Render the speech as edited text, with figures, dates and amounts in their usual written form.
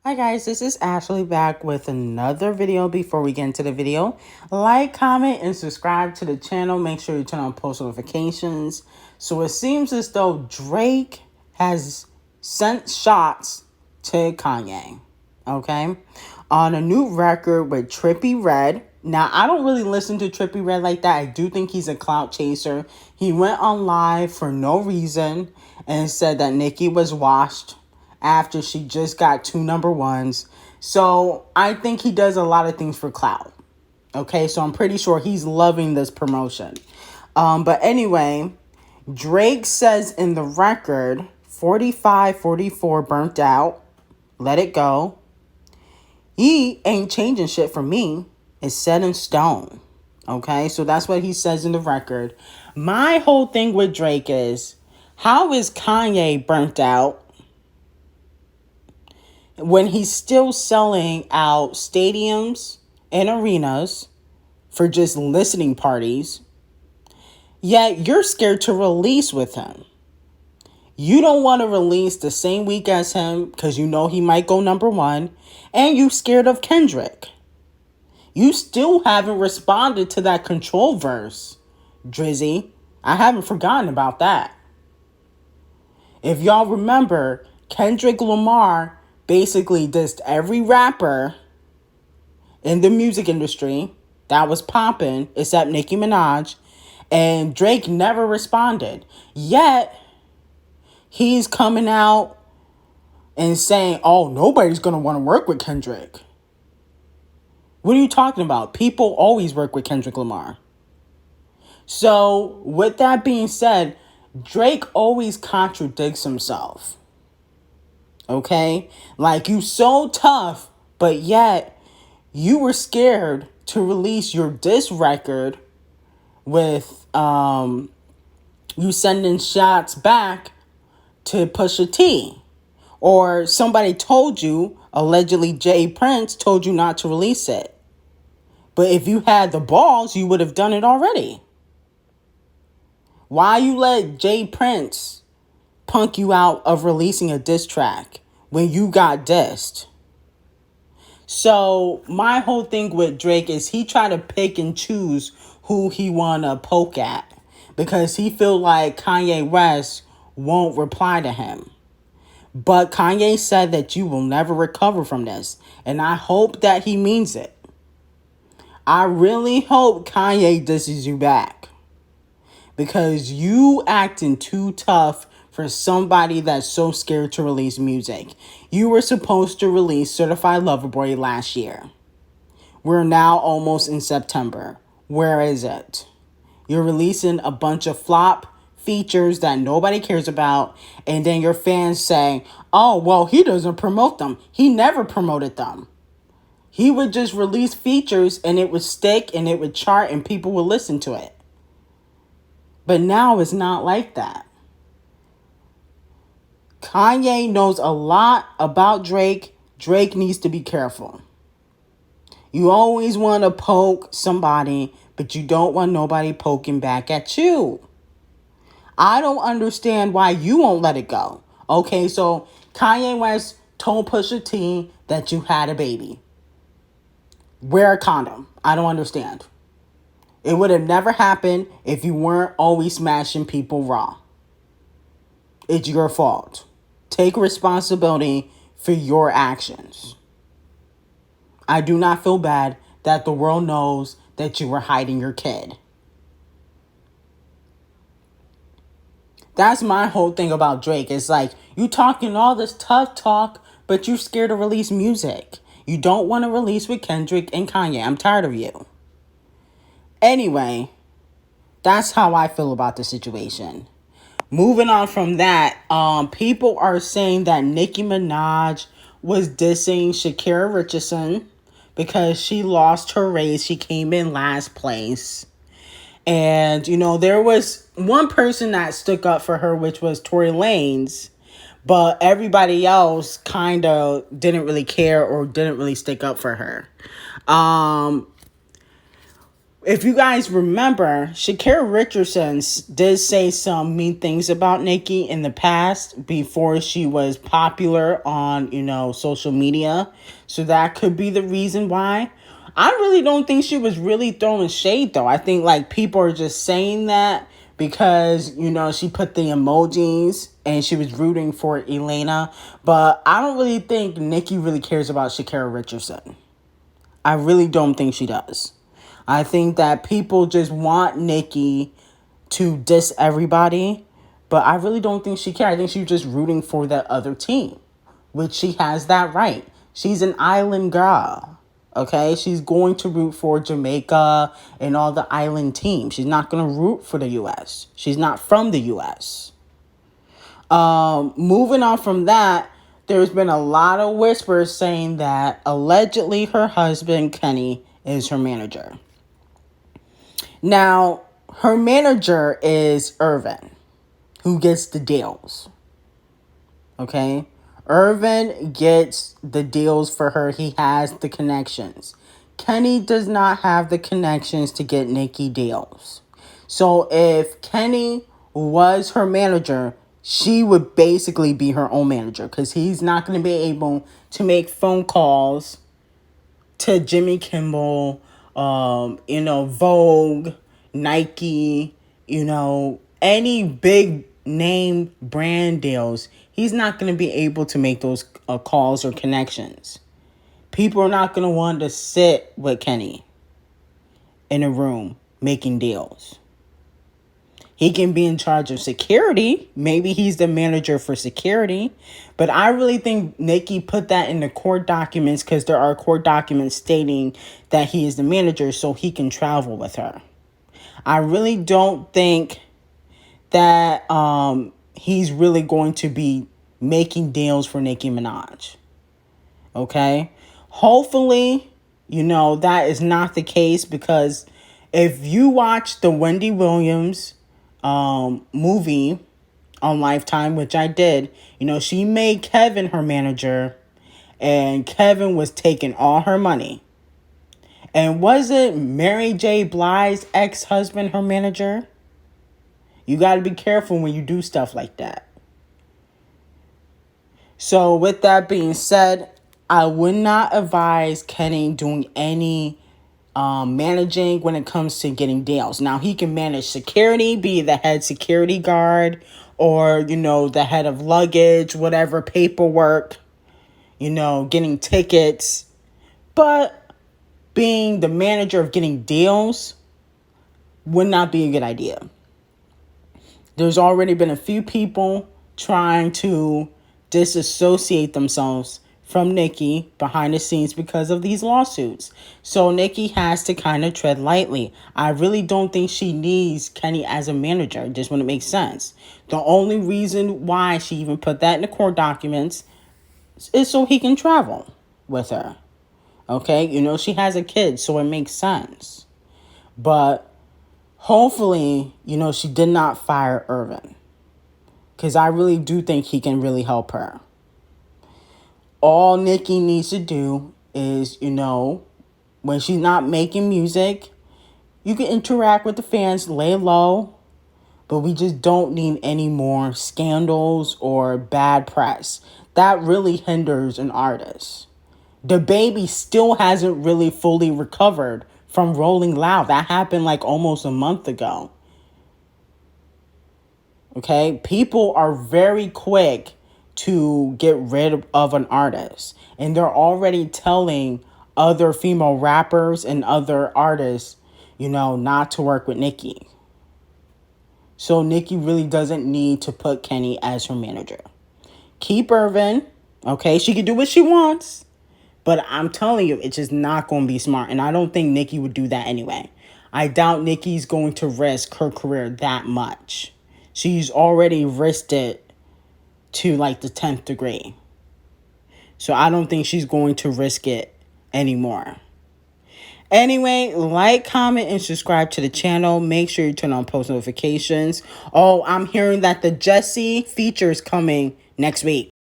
Hi guys, this is Ashley back with another video. Before we get into the video, like, comment, and subscribe to the channel. Make sure you turn on post notifications. So it seems as though Drake has sent shots to Kanye, okay? On a new record with Trippie Redd. Now, I don't really listen to Trippie Redd like that. I do think he's a clout chaser. He went on live for no reason and said that Nicki was washed after she just got 2 number 1s. So I think he does a lot of things for clout. Okay, so I'm pretty sure he's loving this promotion. But anyway, Drake says in the record, 45, 44 burnt out. Let it go. He ain't changing shit for me. It's set in stone. Okay, so that's what he says in the record. My whole thing with Drake is, how is Kanye burnt out when he's still selling out stadiums and arenas for just listening parties, yet you're scared to release with him? You don't want to release the same week as him because you know he might go #1, and you scared of Kendrick. You still haven't responded to that Control verse, Drizzy. I haven't forgotten about that. If y'all remember, Kendrick Lamar basically dissed every rapper in the music industry that was popping except Nicki Minaj, and Drake never responded. Yet, he's coming out and saying, oh, nobody's going to want to work with Kendrick. What are you talking about? People always work with Kendrick Lamar. So, with that being said, Drake always contradicts himself. Okay? Like, you so tough, but yet you were scared to release your diss record with you sending shots back to Pusha T. Or somebody told you, allegedly Jay Prince told you not to release it. But if you had the balls, you would have done it already. Why you let Jay Prince punk you out of releasing a diss track when you got dissed? So my whole thing with Drake is he try to pick and choose who he want to poke at because he feel like Kanye West won't reply to him. But Kanye said that you will never recover from this, and I hope that he means it. I really hope Kanye disses you back because you acting too tough for somebody that's so scared to release music. You were supposed to release Certified Lover Boy last year. We're now almost in September. Where is it? You're releasing a bunch of flop features that nobody cares about, and then your fans say, oh, well, he doesn't promote them. He never promoted them. He would just release features and it would stick and it would chart and people would listen to it. But now it's not like that. Kanye knows a lot about Drake. Drake needs to be careful. You always want to poke somebody, but you don't want nobody poking back at you. I don't understand why you won't let it go. Okay, so Kanye West told Pusha T that you had a baby. Wear a condom. I don't understand. It would have never happened if you weren't always smashing people raw. It's your fault. Take responsibility for your actions. I do not feel bad that the world knows that you were hiding your kid. That's my whole thing about Drake. It's like, you talking all this tough talk, but you're scared to release music. You don't want to release with Kendrick and Kanye. I'm tired of you. Anyway, that's how I feel about the situation. Moving on from that, people are saying that Nicki Minaj was dissing Sha'Carri Richardson because she lost her race. She came in last place. And, you know, there was one person that stuck up for her, which was Tory Lanez. But everybody else kind of didn't really care or didn't really stick up for her. If you guys remember, Sha'carri Richardson did say some mean things about Nicki in the past before she was popular on, social media. So that could be the reason why. I really don't think she was really throwing shade, though. I think, like, people are just saying that because, she put the emojis and she was rooting for Elena. But I don't really think Nicki really cares about Sha'carri Richardson. I really don't think she does. I think that people just want Nicki to diss everybody, but I really don't think she cares. I think she's just rooting for that other team, which she has that right. She's an island girl, okay? She's going to root for Jamaica and all the island teams. She's not going to root for the U.S. She's not from the U.S. Moving on from that, there's been a lot of whispers saying that allegedly her husband, Kenny, is her manager. Now, her manager is Irvin, who gets the deals. Okay? Irvin gets the deals for her. He has the connections. Kenny does not have the connections to get Nicki deals. So if Kenny was her manager, she would basically be her own manager because he's not going to be able to make phone calls to Jimmy Kimmel, Vogue, Nike, any big name brand deals. He's not going to be able to make those calls or connections. People are not going to want to sit with Kenny in a room making deals. He can be in charge of security. Maybe he's the manager for security. But I really think Nicki put that in the court documents because there are court documents stating that he is the manager so he can travel with her. I really don't think that he's really going to be making deals for Nicki Minaj. Okay? Hopefully, that is not the case because if you watch the Wendy Williams movie on Lifetime, which I did, she made Kevin her manager and Kevin was taking all her money. And wasn't Mary J. Blige's ex-husband her manager? You got to be careful when you do stuff like that. So with that being said, I would not advise Kenny doing any managing when it comes to getting deals. Now, he can manage security, be the head security guard or, the head of luggage, whatever, paperwork, getting tickets. But being the manager of getting deals would not be a good idea. There's already been a few people trying to disassociate themselves from Nicki behind the scenes because of these lawsuits. So Nicki has to kind of tread lightly. I really don't think she needs Kenny as a manager, just when it makes sense. The only reason why she even put that in the court documents is so he can travel with her. Okay? She has a kid, so it makes sense. But hopefully, she did not fire Irvin. Because I really do think he can really help her. All Nicki needs to do is, when she's not making music, you can interact with the fans, lay low, but we just don't need any more scandals or bad press. That really hinders an artist. The baby still hasn't really fully recovered from Rolling Loud. That happened like almost a month ago. Okay? People are very quick to get rid of an artist. And they're already telling other female rappers and other artists, not to work with Nicki. So Nicki really doesn't need to put Kenny as her manager. Keep Irvin. Okay? She can do what she wants. But I'm telling you, it's just not going to be smart. And I don't think Nicki would do that anyway. I doubt Nicki's going to risk her career that much. She's already risked it to like the 10th degree. So I don't think she's going to risk it anymore. Anyway, like, comment, and subscribe to the channel. Make sure you turn on post notifications. Oh, I'm hearing that the Jessie feature is coming next week.